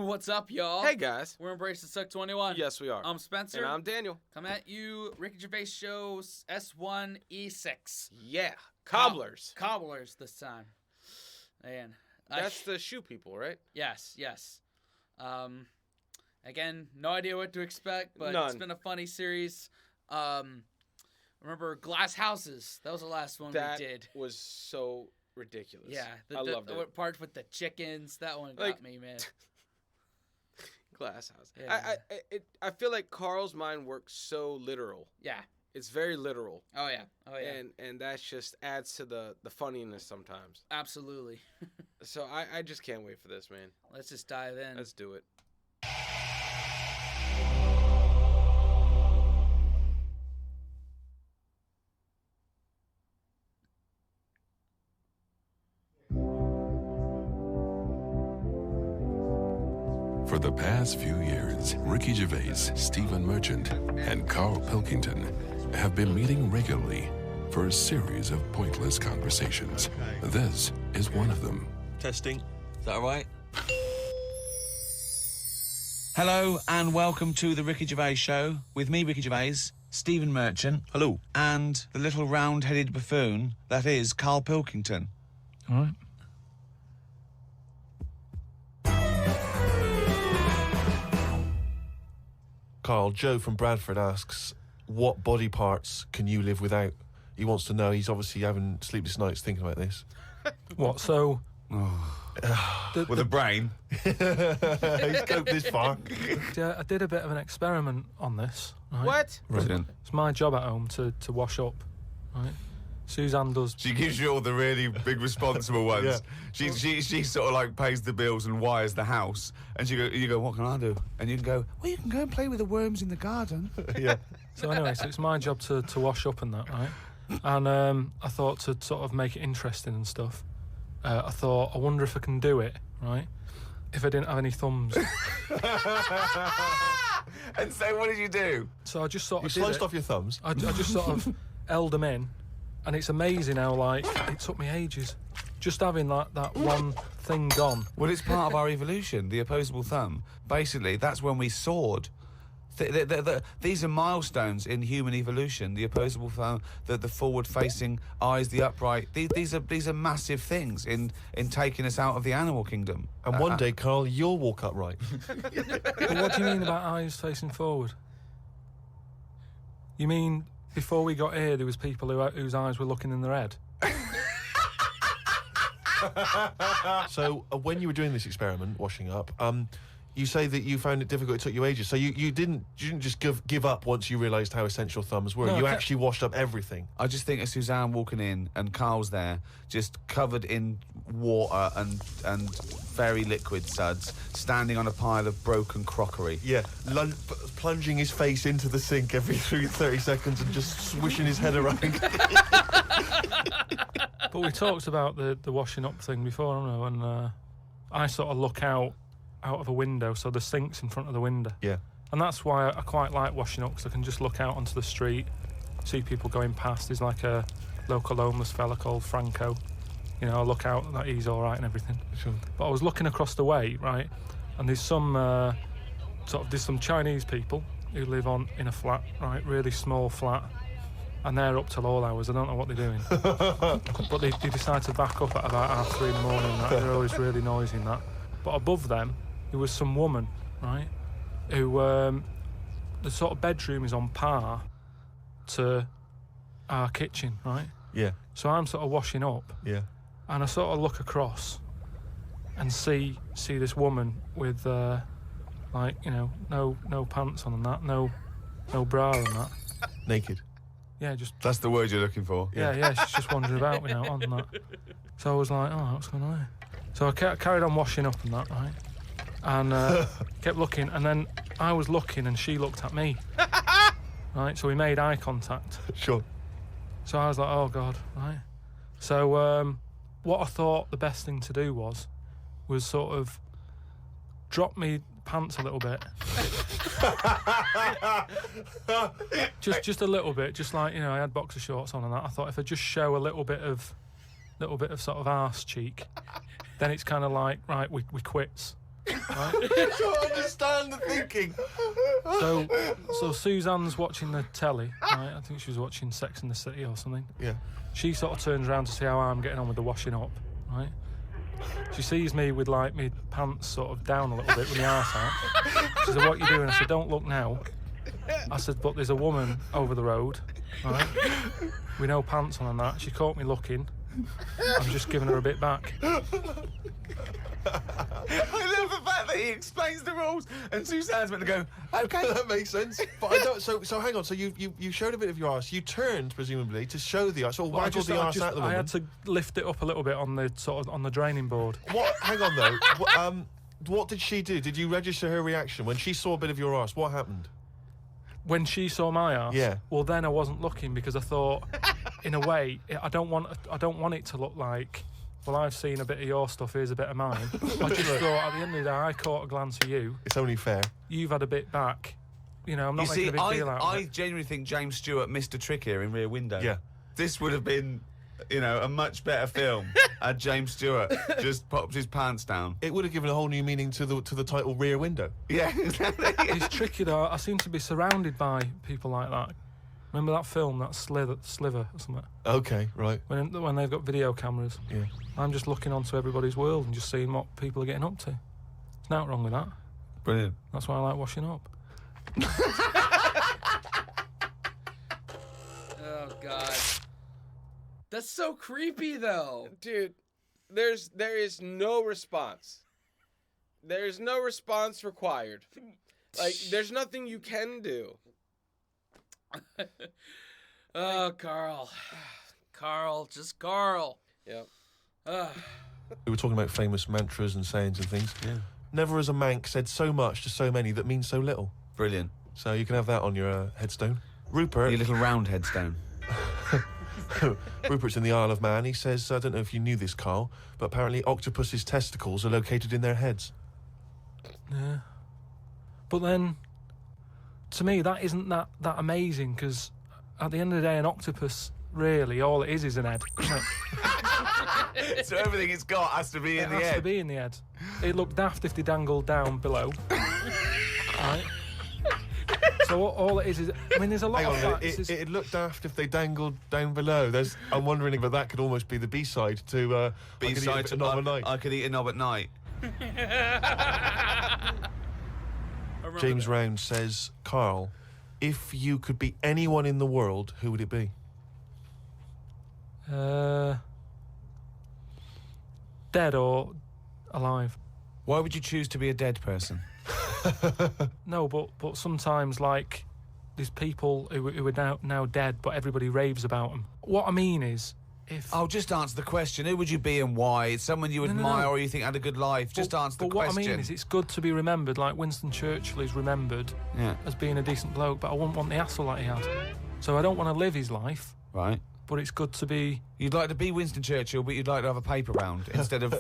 What's up, y'all? Hey, guys. We're Embrace the Suck 21. Yes, we are. I'm Spencer. And I'm Daniel. Come at you, Ricky Gervais Show's S1E6. Yeah. Cobblers. Cobblers this time. Man. That's the shoe people, right? Yes. Again, no idea what to expect, but None. It's been a funny series. Remember Glass Houses? That was the last one we did. That was so ridiculous. Yeah. I loved the it. part with the chickens, that one got me, man. Glass House. Yeah. I feel like Karl's mind works so literal. Yeah. It's very literal. Oh, yeah. And that just adds to the funniness sometimes. Absolutely. So I just can't wait for this, man. Let's just dive in. Let's do it. For the past few years, Ricky Gervais, Stephen Merchant, and Karl Pilkington have been meeting regularly for a series of pointless conversations. This is one of them. Testing. Is that all right? Hello and welcome to the Ricky Gervais Show with me, Ricky Gervais, Stephen Merchant. Hello. And the little round-headed buffoon that is Karl Pilkington. All right. Karl, Joe from Bradford asks, what body parts can you live without? He wants to know. He's obviously having sleepless nights thinking about this. What, so... With a brain. He's coped this far. Yeah, I did a bit of an experiment on this. Right? What? Brilliant. It's my job at home to wash up, right? Suzanne does... She gives you all the really big responsible ones. Yeah. She sort of like pays the bills and wires the house. And you go, what can I do? And you can go, well, you can go and play with the worms in the garden. Yeah. So anyway, so it's my job to wash up and that, right? And I thought to sort of make it interesting and stuff, I thought, I wonder if I can do it, right? If I didn't have any thumbs. And so what did you do? So I just sort You of sliced off your thumbs. I just sort of held them in, and it's amazing how, like, it took me ages. Just having that one thing gone. Well, it's part of our evolution, the opposable thumb. Basically, that's when we soared. These are milestones in human evolution. The opposable thumb, the forward-facing eyes, the upright. These are massive things in taking us out of the animal kingdom. And one day, Karl, you'll walk upright. But what do you mean about eyes facing forward? You mean before we got here, there was people whose eyes were looking in their head? So when you were doing this experiment, washing up, you say that you found it difficult, it took you ages. So you didn't just give up once you realised how essential thumbs were. No, you actually washed up everything. I just think of Suzanne walking in and Karl's there, just covered in water and very liquid suds, standing on a pile of broken crockery. Yeah, plunging his face into the sink every 30 seconds and just swishing his head around. But we talked about the washing up thing before, I don't know, and I sort of look out of a window, so the sink's in front of the window. Yeah. And that's why I quite like washing up, because I can just look out onto the street, see people going past. There's like a local homeless fella called Franco. You know, I look out, that he's all right and everything. Sure. But I was looking across the way, right, and there's some there's some Chinese people who live in a flat, right, really small flat, and they're up till all hours. I don't know what they're doing. But they decide to back up at about 3:30 in the morning. That. They're always really noisy and that. But above them, there was some woman, right, who the sort of bedroom is on par to our kitchen, right? Yeah. So I'm sort of washing up, Yeah. and I sort of look across and see this woman with like, you know, no pants on and that, no bra and that. Naked. Yeah, just That's the word you're looking for. yeah, she's just wandering about, you know, on that. So I was like, oh, what's going on here? So I carried on washing up and that, right? And kept looking, and then I was looking and she looked at me. Right, so we made eye contact. Sure. So I was like, oh, God, right? So what I thought the best thing to do was sort of drop me pants a little bit. just a little bit, just like, you know, I had boxer shorts on and that. I thought if I just show a little bit of sort of arse cheek, then it's kind of like, right, we quits. I don't understand the thinking. So Suzanne's watching the telly, right? I think she was watching Sex and the City or something. Yeah. She sort of turns around to see how I'm getting on with the washing up, right? She sees me with like my pants sort of down a little bit with my arse out. She said, "What you doing?" I said, "Don't look now." I said, "But there's a woman over the road, right? With no pants on and that." She caught me looking. I'm just giving her a bit back. I love the fact that he explains the rules and Suzanne's meant to go, okay. That makes sense. But I don't. So hang on. So you showed a bit of your arse. You turned presumably to show the arse. Or Well, waggled the arse at the woman. I had to lift it up a little bit on the on the draining board. What? Hang on though. What did she do? Did you register her reaction when she saw a bit of your arse? What happened? When she saw my arse, Yeah. Well, then I wasn't looking because I thought, in a way, I don't want it to look like, well, I've seen a bit of your stuff. Here's a bit of mine. I just thought at the end of the day, I caught a glance of you. It's only fair. You've had a bit back. You know, I'm not making a big deal out of I it. genuinely think James Stewart missed a trick here in Rear Window. Yeah. This would have been, a much better film had James Stewart just popped his pants down. It would have given a whole new meaning to the title Rear Window. Yeah, exactly. It's tricky though. I seem to be surrounded by people like that. Remember that film, that Sliver or something? Okay, right. When they've got video cameras. Yeah. I'm just looking onto everybody's world and just seeing what people are getting up to. There's nothing wrong with that. Brilliant. That's why I like washing up. Oh God, that's so creepy though. Dude, there is no response. There is no response required. Like, there's nothing you can do. Oh, Karl. Karl, just Karl. Yep. We were talking about famous mantras and sayings and things. Yeah. Never has a Manc said so much to so many that means so little. Brilliant. So you can have that on your headstone. Rupert. Your little round headstone. Rupert's in the Isle of Man. He says, I don't know if you knew this, Karl, but apparently octopus's testicles are located in their heads. Yeah. But then, to me, that isn't that amazing, because at the end of the day, an octopus, really, all it is an head. Isn't it? So everything it's got has to be in the It has head. to be in the head. It looked daft if they dangled down below. Right? So all it is, I mean, there's a lot Hang of on, facts. it looked daft if they dangled down below. I'm wondering if that could almost be the B-side to B-side to Knob at Night. I could eat a knob at night. James Round says, Karl, if you could be anyone in the world, who would it be? Dead or alive? Why would you choose to be a dead person? No, but sometimes, like, there's people who are now dead, but everybody raves about them. What I mean is, if... Oh, just answer the question. Who would you be and why? It's someone you admire or you think had a good life. Just answer the question. But what I mean is, it's good to be remembered, like Winston Churchill is remembered as being a decent bloke, but I wouldn't want the hassle that he had. So I don't want to live his life. Right. But it's good to be... You'd like to be Winston Churchill, but you'd like to have a paper round instead of...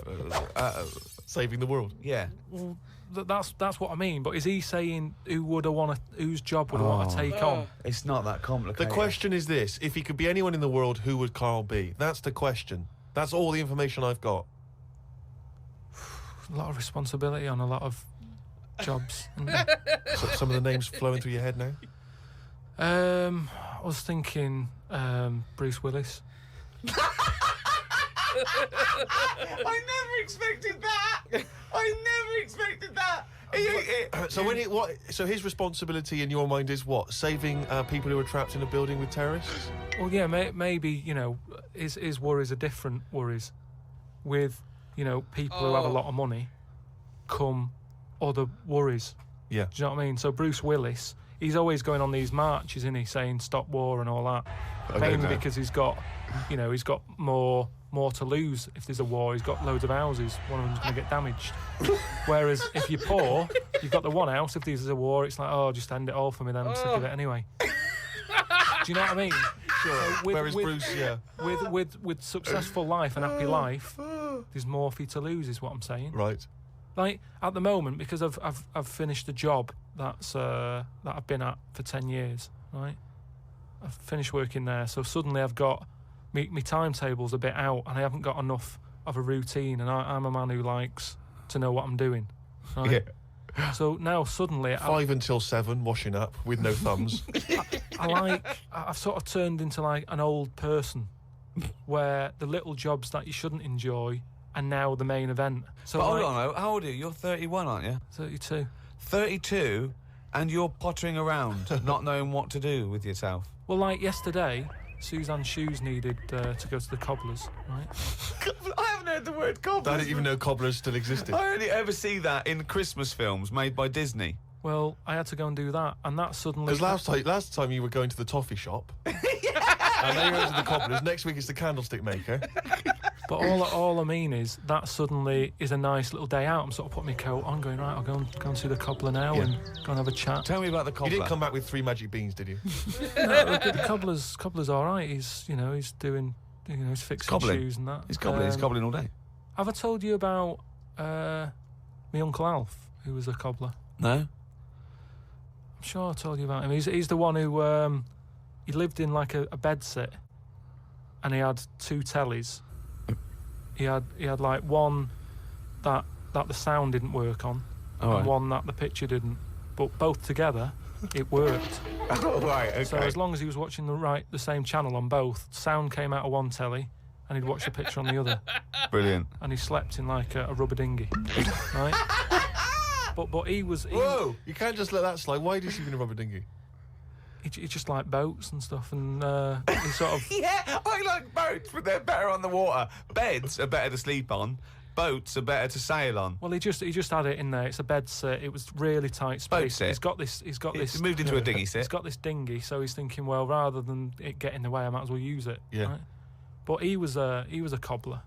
Saving the world. Yeah. Well, that's what I mean. But is he saying whose job would I want to take on? It's not that complicated. The question is this: if he could be anyone in the world, who would Karl be? That's the question. That's all the information I've got. A lot of responsibility on a lot of jobs. So some of the names flowing through your head now. I was thinking Bruce Willis. I never expected that. I never expected that. So his responsibility in your mind is what? Saving people who are trapped in a building with terrorists? Well, yeah, maybe his worries are different worries. With people who have a lot of money, come other worries. Yeah. Do you know what I mean? So Bruce Willis, he's always going on these marches, isn't he, saying stop war and all that. Mainly because he's got more to lose if there's a war. He's got loads of houses. One of them's going to get damaged. Whereas if you're poor, you've got the one house. If there's a war, it's like, oh, just end it all for me then. I'm sick of it anyway. Do you know what I mean? Sure. So Whereas Bruce, yeah. With successful life and happy life, there's more for you to lose, is what I'm saying. Right. Like at the moment, because I've finished a job that I've been at for 10 years, right? I've finished working there, so suddenly I've got my timetable's a bit out, and I haven't got enough of a routine. And I'm a man who likes to know what I'm doing. Right? So now suddenly, 5 until 7, washing up with no thumbs. I've sort of turned into like an old person, where the little jobs that you shouldn't enjoy are now the main event. So But hold on, how old are you? You're 31, aren't you? 32. 32, and you're pottering around, not knowing what to do with yourself. Well, like yesterday, Suzanne's shoes needed to go to the Cobblers, right? I haven't heard the word I cobblers. didn't even know cobblers still existed. I only ever see that in Christmas films made by Disney. Well, I had to go and do that, and that suddenly... Because last time you were going to the toffee shop. And then you went to the cobblers. Next week it's the candlestick maker. But all I mean is that suddenly is a nice little day out. I'm sort of putting my coat on, going, right, I'll go and see the cobbler now and go and have a chat. Tell me about the cobbler. You didn't come back with 3 magic beans, did you? No, the cobbler's all right. He's doing, he's fixing cobbling. shoes and that. He's cobbling. He's cobbling all day. Have I told you about my Uncle Alf, who was a cobbler? No. I'm sure I told you about him. He's the one who he lived in like a bed sit, and he had 2 tellies. He had like one that the sound didn't work on, and one that the picture didn't. But both together, it worked. Oh, right, okay. So as long as he was watching the same channel on both, sound came out of one telly, and he'd watch the picture on the other. Brilliant. And he slept in like a rubber dinghy, right? But he was... Whoa! You can't just let that slide. Why did you even a rubber dinghy? He just liked boats and stuff, and he sort of... Yeah, I like boats, but they're better on the water. Beds are better to sleep on. Boats are better to sail on. Well, he just had it in there. It's a bed set. It was really tight space. Boat set. He's got this. It's moved into a dinghy set. He's got this dinghy, so he's thinking, well, rather than it get in the way, I might as well use it. Yeah. Right? But he was a cobbler,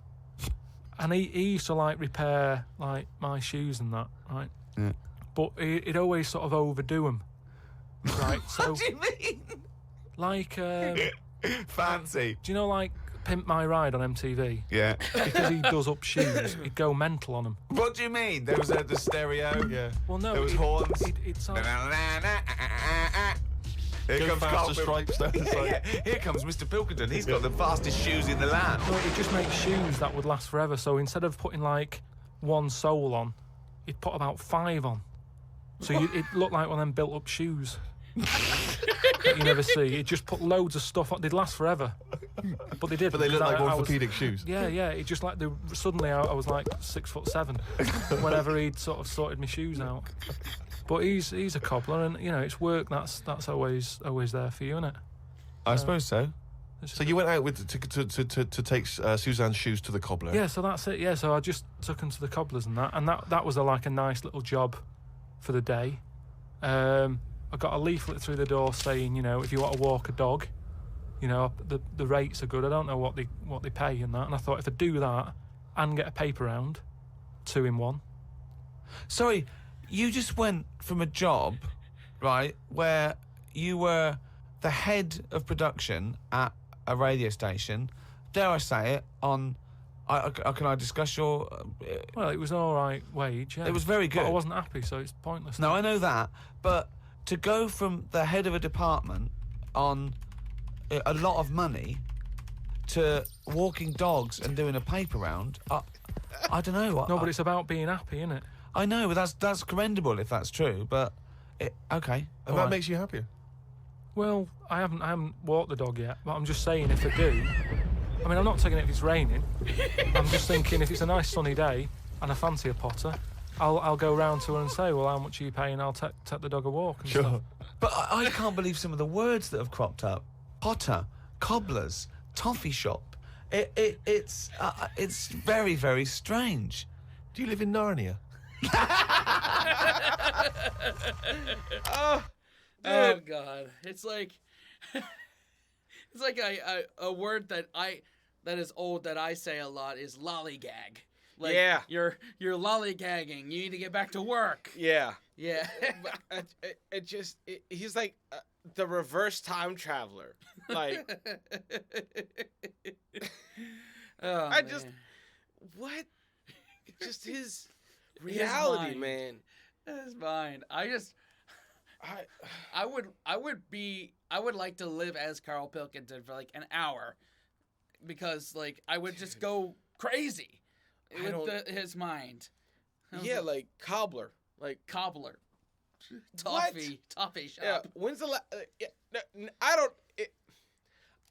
and he used to like repair like my shoes and that, right? Yeah. But he'd always sort of overdo them, right? So What do you mean? like, Fancy. do you know like Pimp My Ride on MTV? Yeah. Because he does up shoes, he'd go mental on them. What do you mean? There was the stereo. Yeah. Well, no, There was horns. He'd sort of, Here Go comes faster Karl stripes down the side. Yeah, here comes Mr. Pilkington. He's got the fastest shoes in the land. no, he'd just make shoes that would last forever. So instead of putting like 1 sole on, he'd put about 5 on. So it looked like one of them built-up shoes that you never see. He'd just put loads of stuff on. They'd last forever. But they did. But they look because like I was- orthopedic shoes. Yeah, yeah. It just like suddenly I was like 6'7" whenever he'd sort of sorted my shoes out. But he's a cobbler, and it's work. That's always there for you, isn't it? I suppose so. So you went out with to take Suzanne's shoes to the cobbler. Yeah, so that's it. Yeah, so I just took him to the Cobblers and that was like a nice little job for the day. I got a leaflet through the door saying, if you want to walk a dog, the rates are good. I don't know what they pay and that. And I thought if I do that and get a paper round, 2 in 1. Sorry, you just went from a job, right, where you were the head of production at a radio station, dare I say it, on... can I discuss your... Well, it was an all right wage, yeah. It was very good. But I wasn't happy, so it's pointless. No, I know that, but to go from the head of a department on a lot of money to walking dogs and doing a paper round, I don't know. No, but it's about being happy, isn't it? I know, but that's commendable if that's true, but... okay. And that makes you happier. Well, I haven't walked the dog yet, but I'm just saying if I do... I mean, I'm not taking it if it's raining. I'm just thinking if it's a nice sunny day and I fancy a potter, I'll go round to her and say, well, how much are you paying? I'll take the dog a walk and stuff. But I can't believe some of the words that have cropped up. Potter, cobblers, toffee shop. It's very, very strange. Do you live in Narnia? Oh God! It's like a word that is old that I say a lot is lollygag. Like, Yeah. you're lollygagging. You need to get back to work. Yeah. Yeah. He's like the reverse time traveler. Like, Oh, I just, man. what? Just his reality, mind. man. That's fine. I would like to live as Karl Pilkington for like an hour, because like I would just go crazy with his mind. Yeah, like cobbler. Like Cobbler. What? Toffee shop. yeah. When's the last?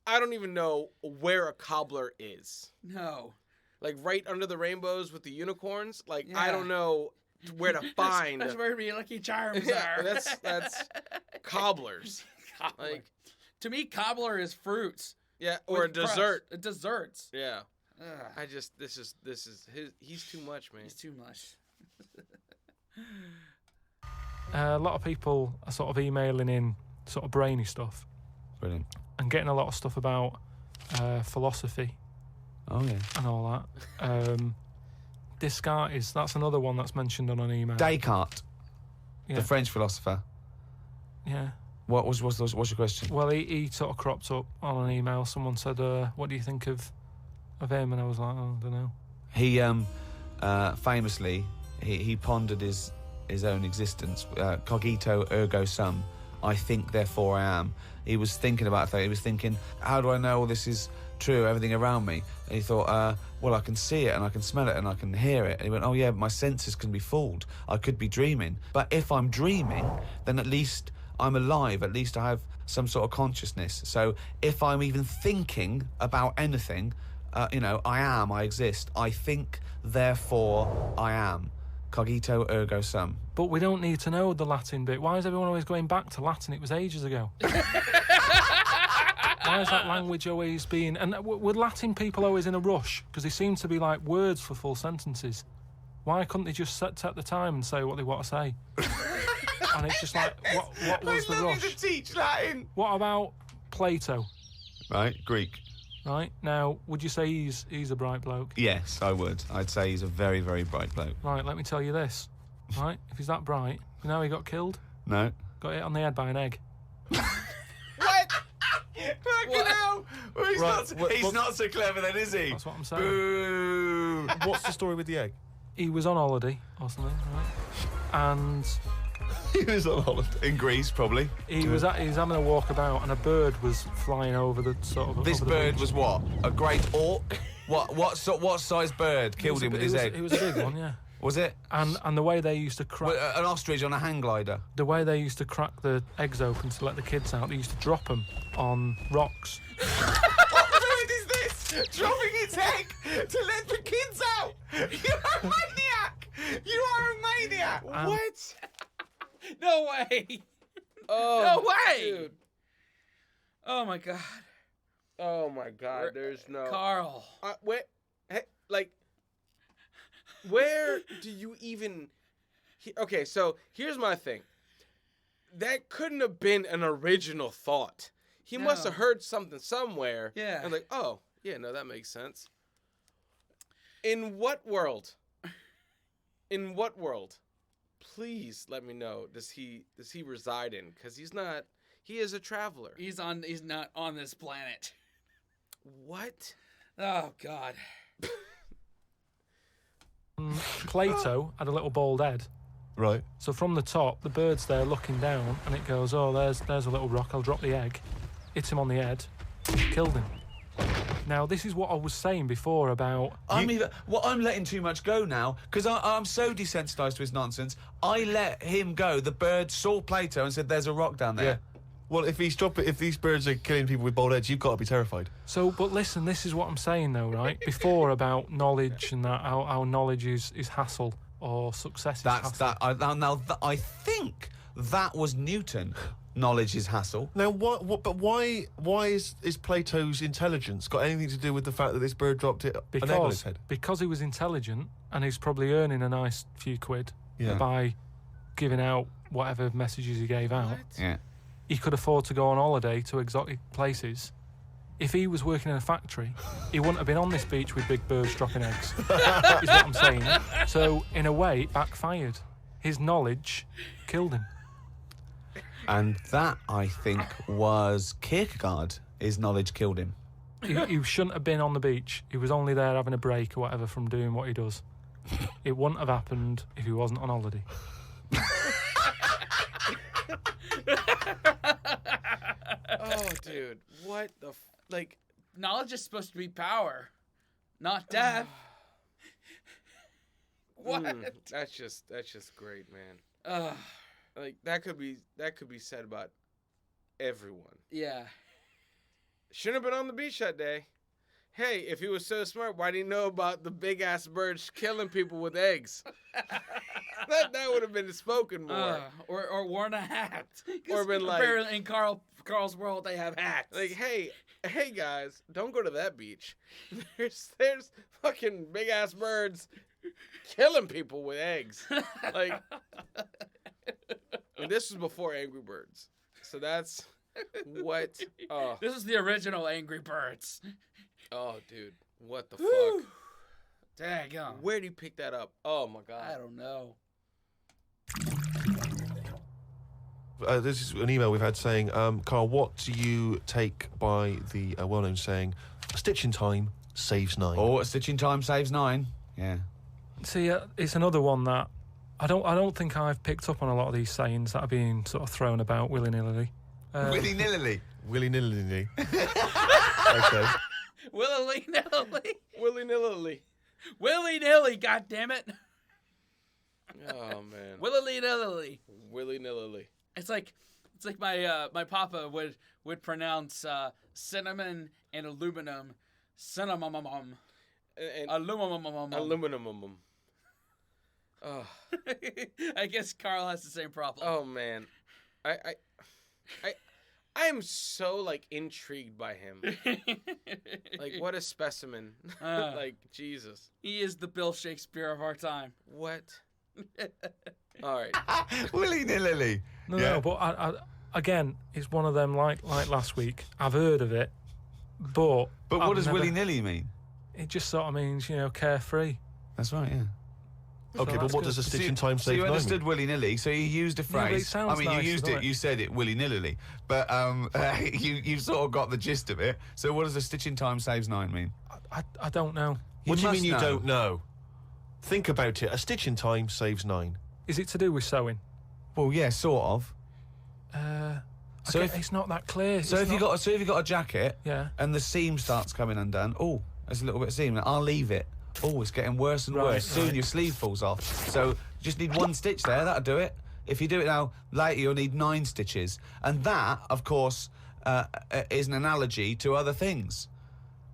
I don't even know where a cobbler is. No. Like right under the rainbows with the unicorns. Like Yeah. I don't know where to find. That's where your Lucky Charms Yeah, are. that's cobblers. Cobbler. Like To me, cobbler is fruits. yeah, or a with crust. dessert. Desserts. Yeah. Ugh, I just this is he's too much, man. it's too much. A lot of people are sort of emailing in sort of brainy stuff Brilliant. and getting a lot of stuff about philosophy Oh yeah. and all that. Descartes, that's another one that's mentioned on an email. Descartes, Yeah. the French philosopher. Yeah. What's your question? Well, he sort of cropped up on an email. Someone said, "What do you think of him?" And I was like, "Oh, I don't know." He famously he pondered his own existence. Cogito ergo sum. I think, therefore I am. He was thinking about that. He was thinking, how do I know all this is true, everything around me? And he thought, well, I can see it and I can smell it and I can hear it. And he went, oh yeah, but my senses can be fooled. I could be dreaming. But if I'm dreaming, then at least I'm alive. At least I have some sort of consciousness. So if I'm even thinking about anything, I exist. I think, therefore I am. Cogito ergo sum. But we don't need to know the Latin bit. Why is everyone always going back to Latin? It was ages ago. Why is that language always being... And were Latin people always in a rush? Because they seem to be like words for full sentences. Why couldn't they just set the time and say what they want to say? And it's just like, what was the rush? to teach Latin. What about Plato? Right, Greek. Right, now, would you say he's a bright bloke? Yes, I would. I'd say he's a very, very bright bloke. Right, let me tell you this. Right, if he's that bright, you know how he got killed? No. Got hit on the head by an egg. What? Fucking hell! Well, he's Right, not so clever then, is he? That's what I'm saying. Boo! What's the story with the egg? He was on holiday or something, right? And He was on holiday. In Greece, probably. he was having a walkabout, and a bird was flying over the sort of. This over the bird beach. was what? A great auk? What size bird killed him with his egg? It was a big one, yeah. Was it? And the way they used to crack An ostrich on a hang glider. the the eggs open to let the kids out, they used to drop them on rocks. What bird is this? Dropping its egg to let the kids out? You are a maniac! You are a maniac! What? No way. Oh, No way. dude. Oh my god. Oh my God. There's no. Karl. Where do you even? Okay, so here's my thing. That couldn't have been an original thought. He must No. have heard something somewhere. Yeah. And like, oh, yeah, no, that makes sense. In what world? In what world? Please let me know. Does he reside in? Because he's not. He is a traveler. He's not on this planet. What? Oh god. Plato had a little bald head. Right. So from the top, the bird's there looking down, and it goes, oh, there's a little rock, I'll drop the egg. Hits him on the head, killed him. Now, this is what I was saying before about... I'm letting too much go now, because I'm so desensitised to his nonsense. I let him go. The bird saw Plato and said, there's a rock down there. Yeah. Well, if these birds are killing people with bald heads, you've got to be terrified. So, but listen, this is what I'm saying, though, right? Before about knowledge and that how knowledge is hassle or success is hassle. I think that was Newton. Knowledge is hassle. Now, but why is Plato's intelligence got anything to do with the fact that this bird dropped an egg on his head? Because he was intelligent and he's probably earning a nice few quid Yeah. by giving out whatever messages he gave out. Yeah. He could afford to go on holiday to exotic places. If he was working in a factory, he wouldn't have been on this beach with big birds dropping eggs, is what I'm saying. So, in a way, it backfired. His knowledge killed him. And that, I think, was Kierkegaard. His knowledge killed him. He shouldn't have been on the beach. He was only there having a break or whatever from doing what he does. It wouldn't have happened if he wasn't on holiday. Oh, dude. What the... Like... Knowledge is supposed to be power, not death. What? That's just great, man. Ugh. Like that could be said about everyone. Yeah. Shouldn't have been on the beach that day. Hey, if he was so smart, why didn't he know about the big ass birds killing people with eggs? that would have been spoken more. Or worn a hat. Or been like, apparently in Carl's world they have hats. Like, hey guys, don't go to that beach. There's fucking big ass birds killing people with eggs. Like, and this was before Angry Birds, so that's what. Oh, this is the original Angry Birds. Oh, dude, what the fuck? Daggum. Where'd he pick that up? Oh my god. I don't know. This is an email we've had saying, Karl, what do you take by the well-known saying, "A stitch in time saves 9"? Oh, a stitch in time saves 9. Yeah. See, it's another one that I don't think I've picked up on a lot of these sayings that are being sort of thrown about willy-nilly. Willy-nilly. Willy-nilly. Okay. Willy-nilly. Willy-nilly. Willy-nilly, goddammit. Oh man. Willy-nilly. Willy-nilly. It's like my papa would pronounce cinnamon and aluminum cinnamon And aluminum. Oh. I guess Karl has the same problem. Oh man. I am so like intrigued by him. Like what a specimen. Like Jesus. He is the Bill Shakespeare of our time. What? All right. Willy-nilly. No, but I again, it's one of them like last week. I've heard of it, but what does willy-nilly mean? It just sort of means, carefree. That's right, yeah. Okay, but what does a stitch in time So save you 9 understood mean? willy-nilly, so you used a Yeah, but it phrase. sounds nice, you used doesn't it, it? you said it willy-nilly, but you sort of got the gist of it. So what does a stitch in time saves 9 mean? I don't know. What do you must mean you know. don't know? Think about it. A stitch in time saves 9. Is it to do with sewing? Well, yeah, sort of. So Okay, if- it's not that clear. So if you got a jacket, Yeah. and the seam starts coming undone, oh, there's a little bit of seam. I'll leave it. Oh, it's getting worse and Right, worse. Soon right. your sleeve falls off. So you just need 1 stitch there. That'll do it. If you do it now, later you'll need 9 stitches. And that, of course, is an analogy to other things.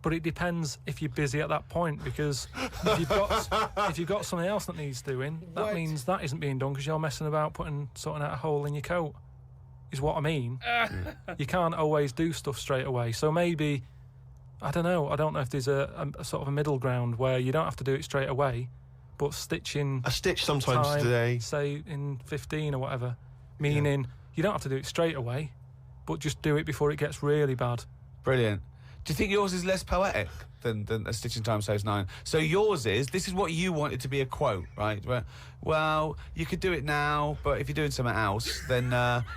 But it depends if you're busy at that point, because if you've got something else that needs doing, that What? means that isn't being done because you're messing about sorting out a hole in your coat. Is what I mean. You can't always do stuff straight away. So maybe, I don't know. I don't know if there's a sort of a middle ground where you don't have to do it straight away, but stitching A stitch sometimes time, today. say in 15 or whatever, meaning you don't have to do it straight away, but just do it before it gets really bad. Brilliant. Do you think yours is less poetic than a stitch in time saves 9? So yours is, this is what you want it to be a quote, right? Where, well, you could do it now, but if you're doing something else, then,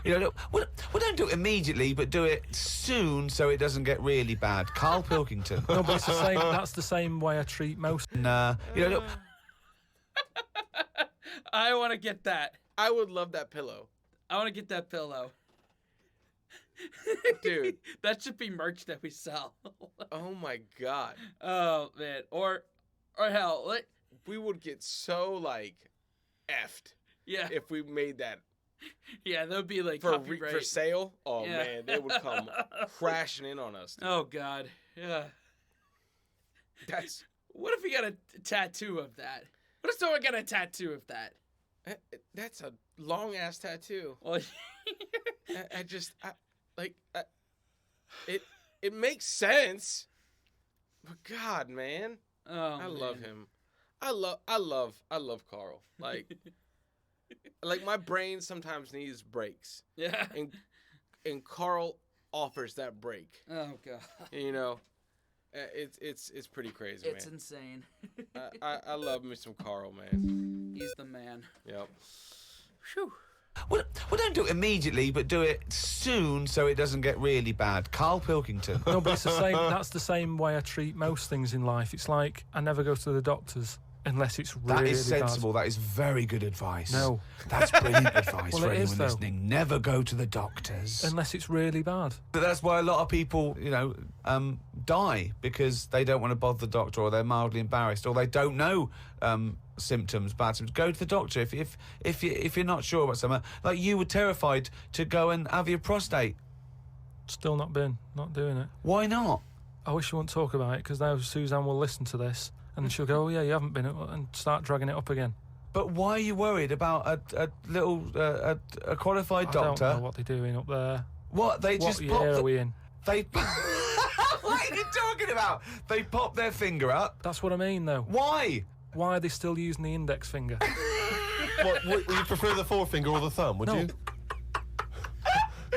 look, well, don't do it immediately, but do it soon so it doesn't get really bad. Karl Pilkington. No, but it's the same. That's the same way I treat most. And, look, I want to get that. I would love that pillow. I want to get that pillow. Dude. That should be merch that we sell. Oh my god. Oh man. Or hell, We would get so like effed yeah. if we made that Yeah, that would be like for copyright. sale. Oh Yeah. man, they would come crashing in on us. Dude. Oh god. Yeah. That's What if we got a tattoo of that? What if someone got a tattoo of that? that's a long ass tattoo. Well, It makes sense. But God, man, oh, I love him. I love Karl. Like my brain sometimes needs breaks, Yeah. and Karl offers that break. Oh god. You know, it's pretty crazy, It's man. insane. I love me some Karl, man. He's the man. Yep. Whew. well, don't do it immediately, but do it soon so it doesn't get really bad. Karl Pilkington. No, but it's the same. That's the same way I treat most things in life. It's like I never go to the doctors Unless it's really That is sensible. That is very good advice. No. That's brilliant advice for anyone listening. Never go to the doctors. Unless it's really bad. But that's why a lot of people, die because they don't want to bother the doctor, or they're mildly embarrassed, or they don't know symptoms, bad symptoms. Go to the doctor if you're not sure about something. Like you were terrified to go and have your prostate. Still not doing it. Why not? I wish you wouldn't talk about it, because now Suzanne will listen to this and she'll go, oh yeah, you haven't been, and start dragging it up again. But why are you worried about a little a qualified doctor? I don't know what they're doing up there. What? They what just year pop are we in? They. What are you talking about? They pop their finger up. That's what I mean, though. Why? Why are they still using the index finger? Would you prefer the forefinger or the thumb? Would you?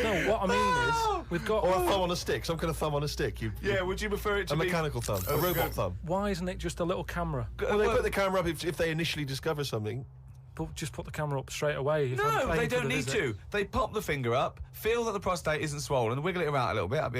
No, what I mean is, we've got... Or a thumb on a stick, some kind of thumb on a stick. Would you prefer it to be... A mechanical thumb, a robot thumb. Why isn't it just a little camera? Well, they put the camera up if they initially discover something. But just put the camera up straight away. No, they don't need to. They pop the finger up, feel that the prostate isn't swollen, wiggle it around a little bit up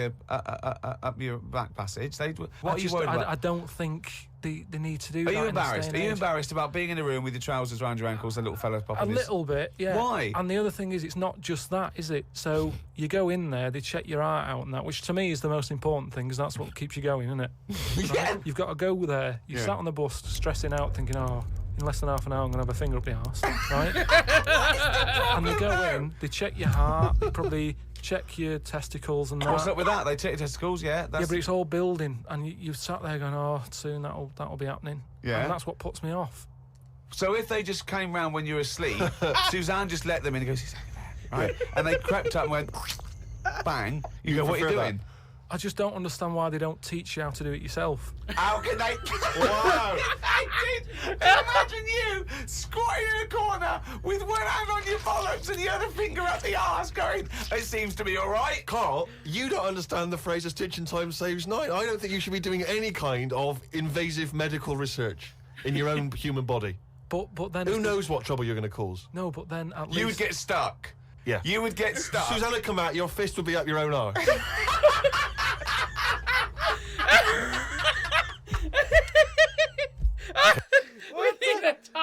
your back passage. What are you worried about? I don't think they need to do that. Are you embarrassed? Are you embarrassed about being in a room with your trousers around your ankles and a little fella popping A little bit, yeah. Why? And the other thing is, it's not just that, is it? So you go in there, they check your heart out and that, which to me is the most important thing, because that's what keeps you going, isn't it? Yeah. Right? You've got to go there. You sat on the bus stressing out, thinking, in less than half an hour I'm going to have a finger up the arse, right? And they go in, they check your heart, they probably check your testicles and that. What's up with that? They check your testicles, yeah? Yeah, but it's all building, and you've sat there going, soon that'll be happening. Yeah. And that's what puts me off. So if they just came round when you were asleep, Suzanne just let them in and goes, he's there, right? And they crept up and went, bang. You go, what are you doing? I just don't understand why they don't teach you how to do it yourself. How can they? Wow! Imagine you squatting in a corner with one hand on your bollocks and the other finger up the arse going, it seems to be all right. Carl, you don't understand the phrase "a stitch in time saves nine." I don't think you should be doing any kind of invasive medical research in your own human body. But then... Who knows what trouble you're going to cause? No, but then at least... You would get stuck. Yeah. You would get stuck. Suzanne would come out, your fist would be up your own arse.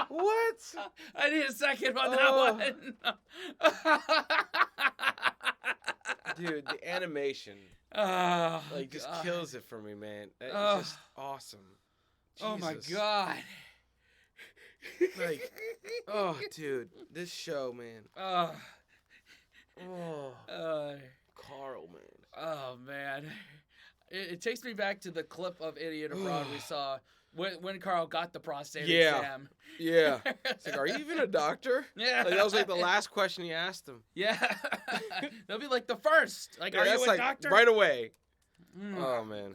What? I need a second on that one. Dude, the animation just kills it for me, man. It's just awesome. Oh my Jesus. God. Like, dude, this show, man. Karl, man. Oh man. It takes me back to the clip of Idiot Abroad we saw when Karl got the prostate exam. Yeah. It's like, are you even a doctor? Yeah. Like, that was like the last question he asked him. Yeah. They'll be like the first. Like, are that's you a like doctor? right away. Oh man.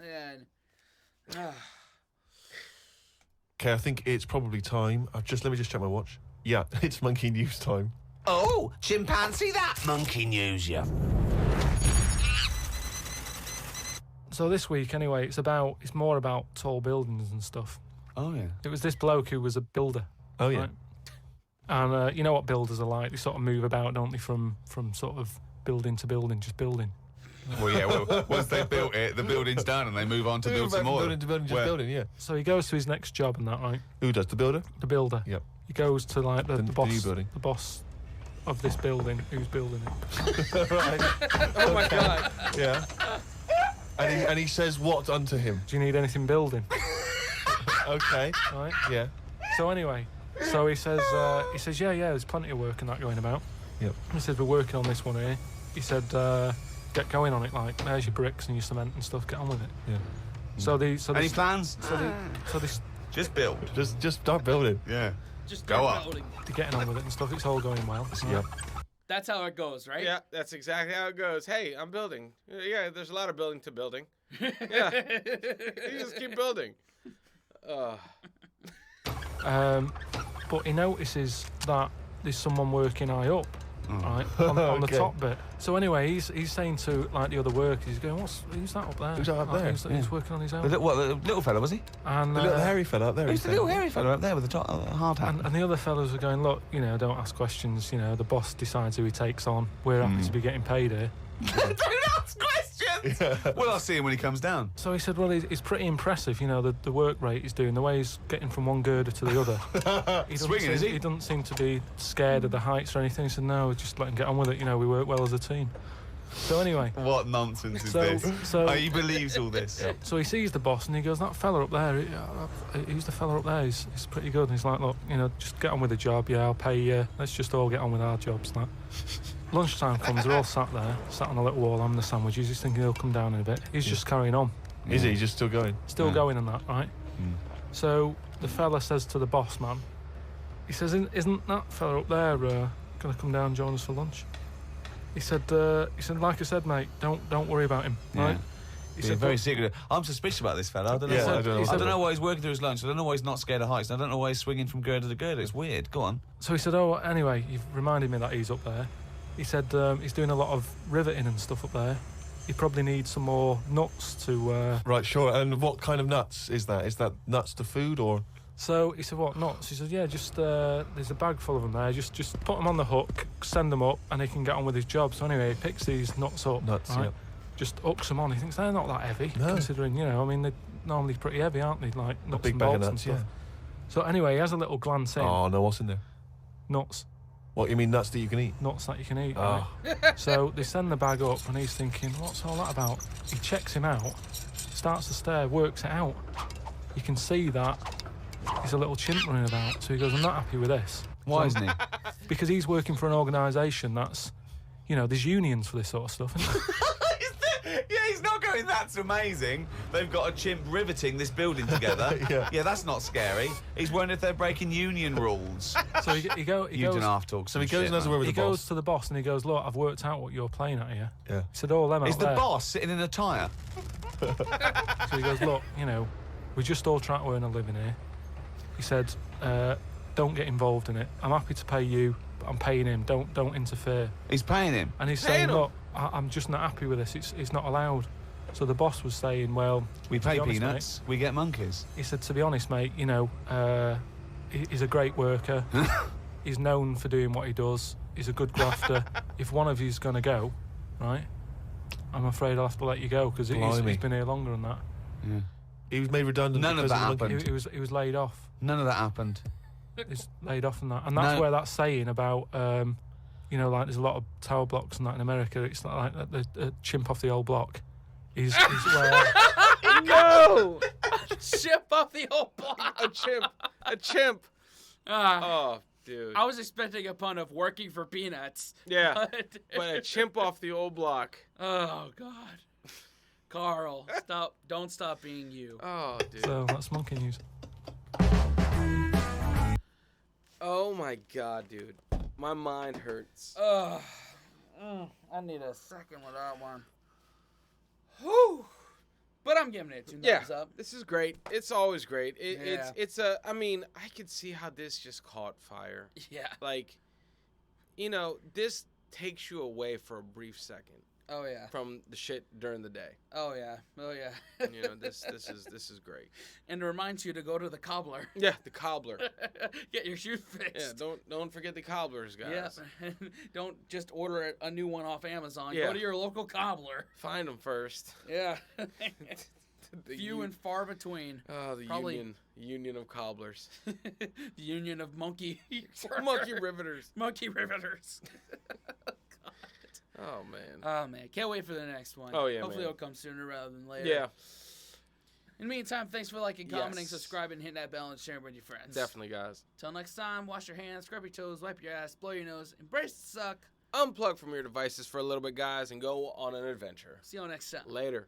Okay, I think it's probably time. Let me just check my watch. Yeah, it's monkey news time. Oh, chimpanzee that monkey news, yeah. So this week, anyway, it's more about tall buildings and stuff. Oh, yeah. It was this bloke who was a builder. Oh, yeah. Right? And you know what builders are like. They sort of move about, don't they, from sort of building to building, just building. Well, yeah, once they've built it, the building's done and they move on to build some more. Building to building, just building, yeah. So he goes to his next job and that, right? Who does, the builder? The builder. Yep. He goes to, like, the boss. The new building. The boss of this building, who's building it. Right. Oh, my God. Yeah. And he says what unto him? Do you need anything building? Okay. Right? Yeah. So anyway, he says, yeah, there's plenty of work and that going about. Yep. He said, we're working on this one here. He said, get going on it, like, there's your bricks and your cement and stuff, get on with it. Yeah. Any plans? Just build. Just start building. Yeah. Just Go start up. building. They're getting on with it and stuff, it's all going well. Yep. That's how it goes, right? Yeah, that's exactly how it goes. Hey, I'm building. Yeah, there's a lot of building to building. Yeah. You just keep building. But he notices that there's someone working high up, right, on the Okay. top bit. So anyway, he's saying to, like, the other workers, he's going, who's that up there? Who's that up there? He's working on his own. The little fella, was he? And, The little hairy fella up there. Who's he's the little saying. hairy fella up there with the hard hat? And the other fellas are going, look, don't ask questions. The boss decides who he takes on. We're happy to be getting paid here. Don't ask questions! weekend. Well, I'll see him when he comes down. So he said, well, he's pretty impressive, you know, the work rate he's doing, the way he's getting from one girder to the other. Swinging, is he? He doesn't seem to be scared of the heights or anything. He said, no, just let him get on with it. You know, we work well as a team. So anyway. What nonsense is this? So he believes all this. So he sees the boss and he goes, that fella up there, who's the fella up there? He's pretty good. And he's like, look, you know, just get on with the job. Yeah, I'll pay you. Let's just all get on with our jobs. Like. Lunchtime comes, they're all sat on a little wall having the sandwiches. He's thinking he'll come down in a bit. He's just carrying on. Is he just still going? Still going and that, right? So the fella says to the boss man, he says, isn't that fella up there going to come down and join us for lunch? He said, like I said, mate, don't worry about him, right? He said, very secretive. I'm suspicious about this fella. I don't know. I don't know why he's working through his lunch. I don't know why he's not scared of heights. I don't know why he's swinging from girder to girder. It's weird. Go on. So he said, oh, anyway, you've reminded me that he's up there. He said he's doing a lot of riveting and stuff up there. He probably needs some more nuts to... Right, sure. And what kind of nuts is that? Is that nuts to food or...? So he said, what, nuts? He said, yeah, just there's a bag full of them there. Just put them on the hook, send them up, and he can get on with his job. So anyway, he picks these nuts up. Nuts, right? yeah. Just hooks them on. He thinks they're not that heavy, considering, you know, I mean, they're normally pretty heavy, aren't they? Like nuts big and bag of bolts and nuts, stuff. yeah. So anyway, he has a little glance in. Oh, no, what's in there? Nuts. What, you mean nuts that you can eat? Nuts that you can eat. Oh. Right? So they send the bag up and he's thinking, what's all that about? He checks him out, starts to stare, works it out. You can see that he's a little chimp running about. So he goes, I'm not happy with this. Why isn't he? Because he's working for an organisation that's, you know, there's unions for this sort of stuff, isn't there? Yeah, he's not going, that's amazing. They've got a chimp riveting this building together. Yeah, that's not scary. He's wondering if they're breaking union rules. So he You goes... don't have to talk. So he goes and has a word with He the boss. goes to the boss and he goes, look, I've worked out what you're playing at here. Yeah. He said, oh, them out Is the there. boss sitting in a tyre? So he goes, look, you know, we just all try to earn a living here. He said, don't get involved in it. I'm happy to pay you, but I'm paying him. Don't interfere. He's paying him. And he's saying, look, I'm just not happy with this. It's not allowed. So the boss was saying, well... We to be pay honest, peanuts, we get monkeys. He said, to be honest, mate, you know, he's a great worker. He's known for doing what he does. He's a good grafter. If one of you's going to go, right, I'm afraid I'll have to let you go because he's been here longer than that. Yeah. He was made redundant. None of because that the monkey. happened. He was laid off. None of that happened. He's laid off and that. And that's where that saying about, you know, like there's a lot of tower blocks and that in America. It's like the chimp off the old block. Is where... No! Chimp off the old block. A chimp. Ah. Oh, dude. I was expecting a pun of working for peanuts. Yeah, but a chimp off the old block. Oh, God. Carl, don't stop being you. Oh, dude. So that's monkey news. Oh, my God, dude. My mind hurts. I need a second with that one. Whew. But I'm giving it 2 thumbs up. This is great. It's always great. Yeah. I mean, I could see how this just caught fire. Yeah. Like, you know, this takes you away for a brief second. Oh, yeah. From the shit during the day. Oh, yeah. Oh, yeah. You know, this is great. And it reminds you to go to the cobbler. Yeah, the cobbler. Get your shoes fixed. Yeah, don't forget the cobblers, guys. Yeah. Don't just order a new one off Amazon. Yeah. Go to your local cobbler. Find them first. Yeah. Few and far between. Oh, the union of cobblers. The union of monkey riveters. Monkey riveters. Oh, man. Oh, man. Can't wait for the next one. Oh, yeah, Hopefully man. it'll come sooner rather than later. Yeah. In the meantime, thanks for liking, commenting, Yes. subscribing, hitting that bell, and sharing with your friends. Definitely, guys. Till next time, wash your hands, scrub your toes, wipe your ass, blow your nose, embrace the suck. Unplug from your devices for a little bit, guys, and go on an adventure. See you all next time. Later.